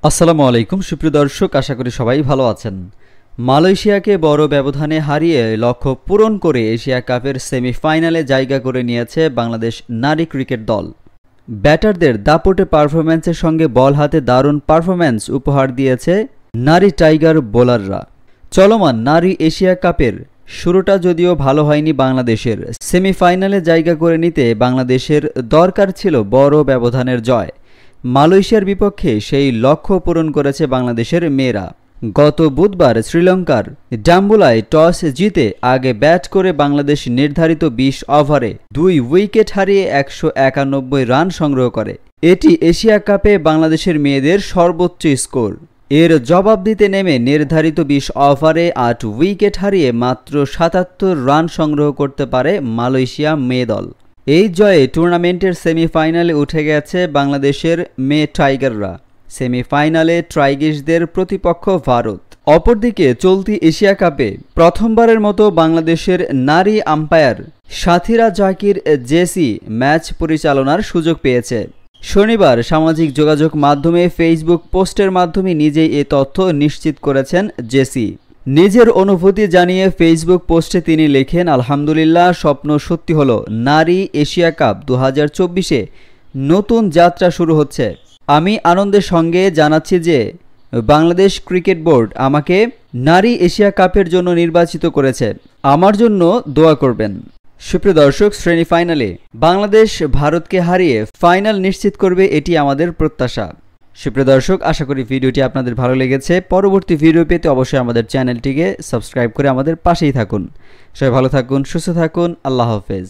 আসসালামু আলাইকুম সুপ্রিয় দর্শক, আশা করি সবাই ভালো আছেন। মালয়েশিয়াকে বড় ব্যবধানে হারিয়ে লক্ষ্য পূরণ করে এশিয়া কাপের সেমিফাইনালে জায়গা করে নিয়েছে বাংলাদেশ নারী ক্রিকেট দল। ব্যাটারদের দাপটে পারফরম্যান্সের সঙ্গে বল হাতে দারুণ পারফরম্যান্স উপহার দিয়েছে নারী টাইগার বোলাররা। চলমান নারী এশিয়া কাপের শুরুটা যদিও ভালো হয়নি বাংলাদেশের, সেমিফাইনালে জায়গা করে নিতে বাংলাদেশের দরকার ছিল বড় ব্যবধানের জয়। মালয়েশিয়ার বিপক্ষে সেই লক্ষ্য পূরণ করেছে বাংলাদেশের মেয়েরা। গত বুধবার শ্রীলঙ্কার ডাম্বুলায় টস জিতে আগে ব্যাট করে বাংলাদেশ নির্ধারিত ২০ ওভারে ২ উইকেট হারিয়ে ১৯১ রান সংগ্রহ করে। এটি এশিয়া কাপে বাংলাদেশের মেয়েদের সর্বোচ্চ স্কোর। এর জবাব দিতে নেমে নির্ধারিত ২০ ওভারে ৮ উইকেট হারিয়ে মাত্র ৭৭ রান সংগ্রহ করতে পারে মালয়েশিয়া মেয়ে দল। এই জয়ে টুর্নামেন্টের সেমিফাইনালে উঠে গেছে বাংলাদেশের মেয়ে টাইগাররা। সেমিফাইনালে টাইগার্সদের প্রতিপক্ষ ভারত। অপরদিকে চলতি এশিয়া কাপে প্রথমবারের মতো বাংলাদেশের নারী আম্পায়ার সাথীরা জাকির জেসি ম্যাচ পরিচালনার সুযোগ পেয়েছে। শনিবার সামাজিক যোগাযোগ মাধ্যমে ফেসবুক পোস্টের মাধ্যমে নিজেই এ তথ্য নিশ্চিত করেছেন জেসি। নিজের অনুভূতি জানিয়ে ফেসবুক পোস্টে তিনি লেখেন, আলহামদুলিল্লাহ, স্বপ্ন সত্যি হলো। নারী এশিয়া কাপ ২০২৪-এ নতুন যাত্রা শুরু হচ্ছে। আমি আনন্দের সঙ্গে জানাচ্ছি যে বাংলাদেশ ক্রিকেট বোর্ড আমাকে নারী এশিয়া কাপের জন্য নির্বাচিত করেছে। আমার জন্য দোয়া করবেন। সুপ্রিয় দর্শক, শ্রেণী ফাইনালে বাংলাদেশ ভারতকে হারিয়ে ফাইনাল নিশ্চিত করবে, এটি আমাদের প্রত্যাশা। সুপ্রিয় দর্শক, আশা করি ভিডিওটি আপনাদের ভালো লেগেছে। পরবর্তী ভিডিও পেতে অবশ্যই আমাদের চ্যানেলটিকে সাবস্ক্রাইব করে আমাদের পাশেই থাকুন। সবাই ভালো থাকুন, সুস্থ থাকুন। আল্লাহ হাফেজ।